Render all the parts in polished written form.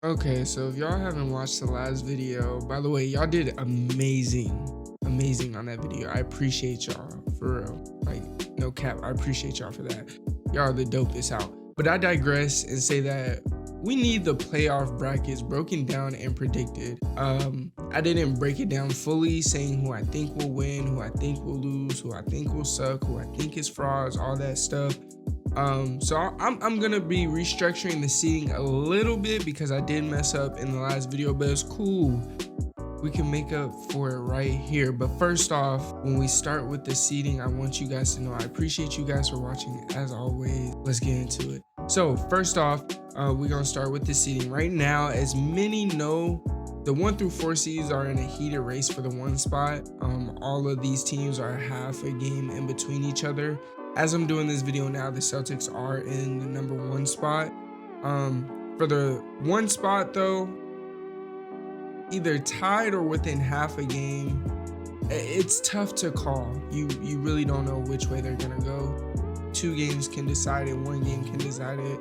Okay, so if y'all haven't watched the last video, by the way, y'all did amazing on that video. I appreciate y'all, for real. Like, no cap, I appreciate y'all for that. Y'all are the dopest out. But I digress and say that we need the playoff brackets broken down and predicted. I didn't break it down fully, saying who I think will win, who I think will lose, who I think will suck, who I think is frauds, all that stuff. So I'm gonna be restructuring the seating a little bit because I did mess up in the last video, but it's cool. We can make up for it right here. But first off, when we start with the seating, I want you guys to know I appreciate you guys for watching as always. Let's get into it. So first off, we're gonna start with the seating. Right now, as many know, the 1 through 4 seeds are in a heated race for the 1 spot. All of these teams are half a game in between each other. As I'm doing this video now, the Celtics are in the number 1 spot. For the 1 spot though, either tied or within half a game, it's tough to call. You really don't know which way they're gonna go. 2 games can decide it, 1 game can decide it.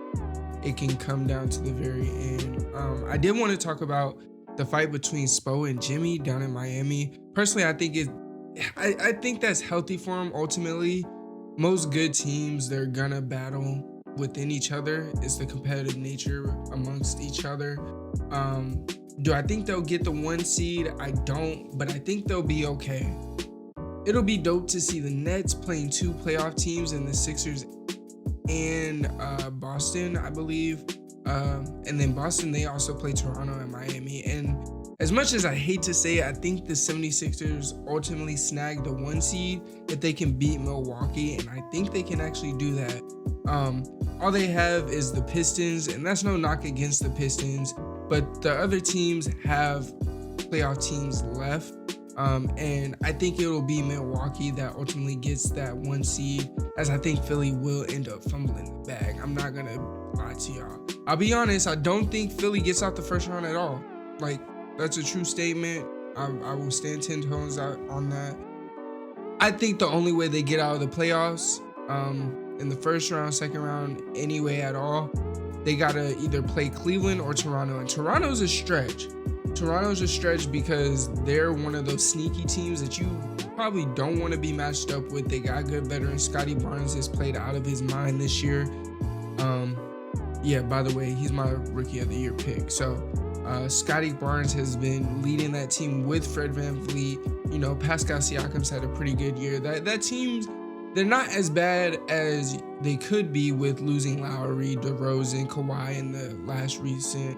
It can come down to the very end. I did want to talk about the fight between Spo and Jimmy down in Miami. Personally, I think that's healthy for them ultimately. Most good teams, they're gonna battle within each other. It's the competitive nature amongst each other. Do I think they'll get the 1 seed? I don't, but I think they'll be okay. It'll be dope to see the Nets playing 2 playoff teams in the Sixers and Boston, I believe. And then Boston, they also play Toronto and Miami. And as much as I hate to say it, I think the 76ers ultimately snag the 1 seed if they can beat Milwaukee, and I think they can actually do that. All they have is the Pistons, and that's no knock against the Pistons, but the other teams have playoff teams left. And I think it'll be Milwaukee that ultimately gets that 1 seed, as I think Philly will end up fumbling the bag. I'm not gonna lie to y'all. I'll be honest, I don't think Philly gets out the first round at all. Like, that's a true statement. I will stand 10 toes out on that. I think the only way they get out of the playoffs, in the first round, second round, anyway at all, they gotta either play Cleveland or Toronto. And Toronto's a stretch. Toronto's a stretch because they're one of those sneaky teams that you probably don't want to be matched up with. They got good veterans. Scotty Barnes has played out of his mind this year. Yeah, by the way, he's my rookie of the year pick. So Scotty Barnes has been leading that team with Fred VanVleet. You know, Pascal Siakam's had a pretty good year. That team's, they're not as bad as they could be with losing Lowry, DeRozan, Kawhi in the last recent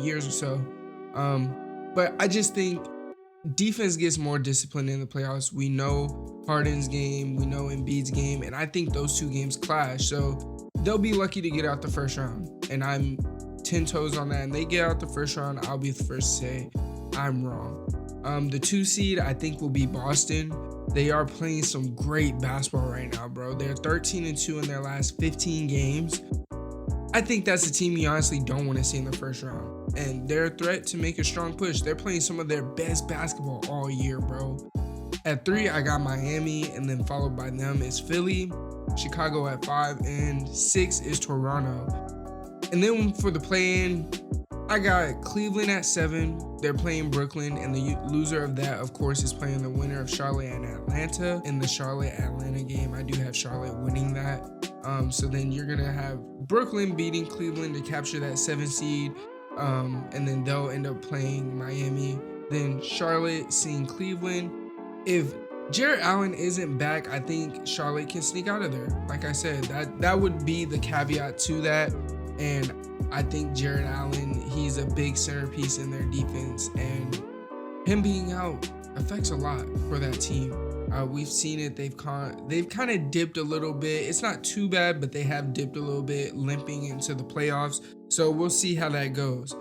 years or so. But I just think defense gets more disciplined in the playoffs. We know Harden's game, we know Embiid's game, and I think those 2 games clash. So they'll be lucky to get out the first round, and I'm 10 toes on that. And they get out the first round, I'll be the first to say I'm wrong. The 2 seed I think will be Boston. They are playing some great basketball right now, bro. They're 13-2 in their last 15 games. I think that's a team you honestly don't want to see in the first round. And they're a threat to make a strong push. They're playing some of their best basketball all year, bro. At 3, I got Miami, and then followed by them is Philly, Chicago at 5, and 6 is Toronto. And then for the play-in, I got Cleveland at 7. They're playing Brooklyn, and the loser of that, of course, is playing the winner of Charlotte and Atlanta. In the Charlotte-Atlanta game, I do have Charlotte winning that. So then you're gonna have Brooklyn beating Cleveland to capture that 7 seed, and then they'll end up playing Miami. Then Charlotte seeing Cleveland. If Jarrett Allen isn't back, I think Charlotte can sneak out of there. Like I said, that would be the caveat to that. And I think Jarrett Allen, he's a big centerpiece in their defense, and him being out affects a lot for that team. We've seen it. They've kind of dipped a little bit. It's not too bad, but they have dipped a little bit, limping into the playoffs. So we'll see how that goes.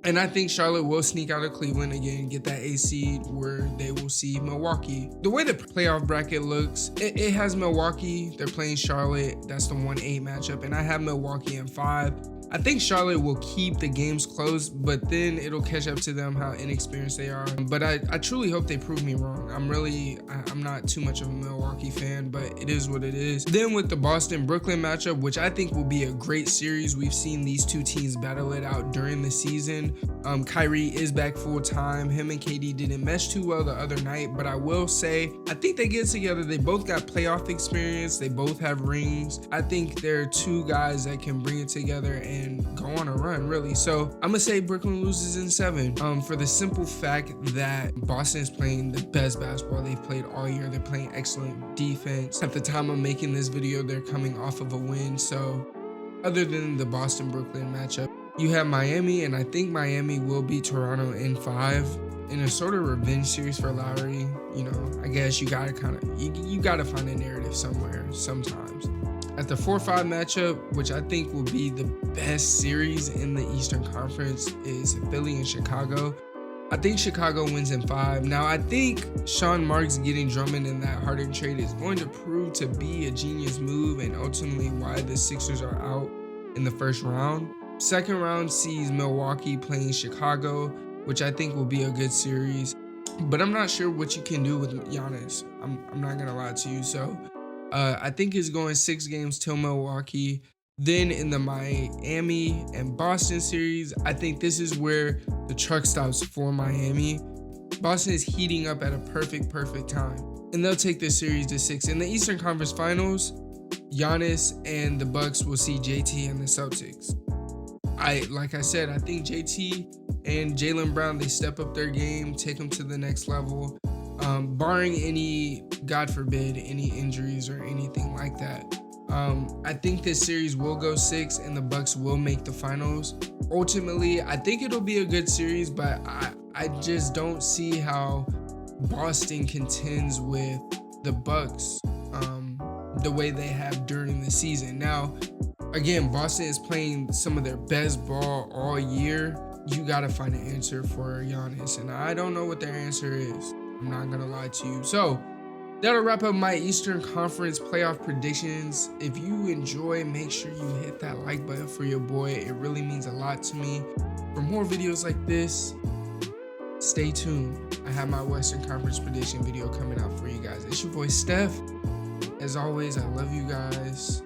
And I think Charlotte will sneak out of Cleveland again, get that A seed where they will see Milwaukee. The way the playoff bracket looks, it has Milwaukee. They're playing Charlotte. That's the 1-8 matchup. And I have Milwaukee in 5. I think Charlotte will keep the games close, but then it'll catch up to them how inexperienced they are. But I truly hope they prove me wrong. I'm not too much of a Milwaukee fan, but it is what it is. Then with the Boston-Brooklyn matchup, which I think will be a great series. We've seen these two teams battle it out during the season. Kyrie is back full time. Him and KD didn't mesh too well the other night, but I will say, I think they get together. They both got playoff experience. They both have rings. I think they're two guys that can bring it together and go on a run, really. So I'm gonna say Brooklyn loses in 7 for the simple fact that Boston is playing the best basketball they've played all year. They're playing excellent defense. At the time I'm making this video, they're coming off of a win. So other than the Boston-Brooklyn matchup, you have Miami, and I think Miami will beat Toronto in 5 in a sort of revenge series for Lowry. You know, I guess you gotta you gotta find a narrative somewhere sometimes. At the 4-5 matchup, which I think will be the best series in the Eastern Conference, is Philly and Chicago. I think Chicago wins in 5. Now, I think Sean Marks getting Drummond in that Harden trade is going to prove to be a genius move, and ultimately why the Sixers are out in the first round. Second round sees Milwaukee playing Chicago, which I think will be a good series. But I'm not sure what you can do with Giannis. I'm not gonna lie to you. So I think it's going 6 games till Milwaukee. Then in the Miami and Boston series, I think this is where the truck stops for Miami. Boston is heating up at a perfect time, and they'll take this series to 6. In the Eastern Conference Finals, Giannis and the Bucks will see JT and the Celtics. Like I said, I think JT and Jaylen Brown, they step up their game, take them to the next level, barring any, God forbid, any injuries or anything like that. I think this series will go 6 and the Bucks will make the finals. Ultimately, I think it'll be a good series, but I just don't see how Boston contends with the Bucks the way they have during the season. Now, again, Boston is playing some of their best ball all year. You gotta find an answer for Giannis, and I don't know what their answer is. I'm not gonna lie to you. So that'll wrap up my Eastern Conference playoff predictions. If you enjoy, make sure you hit that like button for your boy. It really means a lot to me. For more videos like this, stay tuned. I have my Western Conference prediction video coming out for you guys. It's your boy Steph. As always, I love you guys.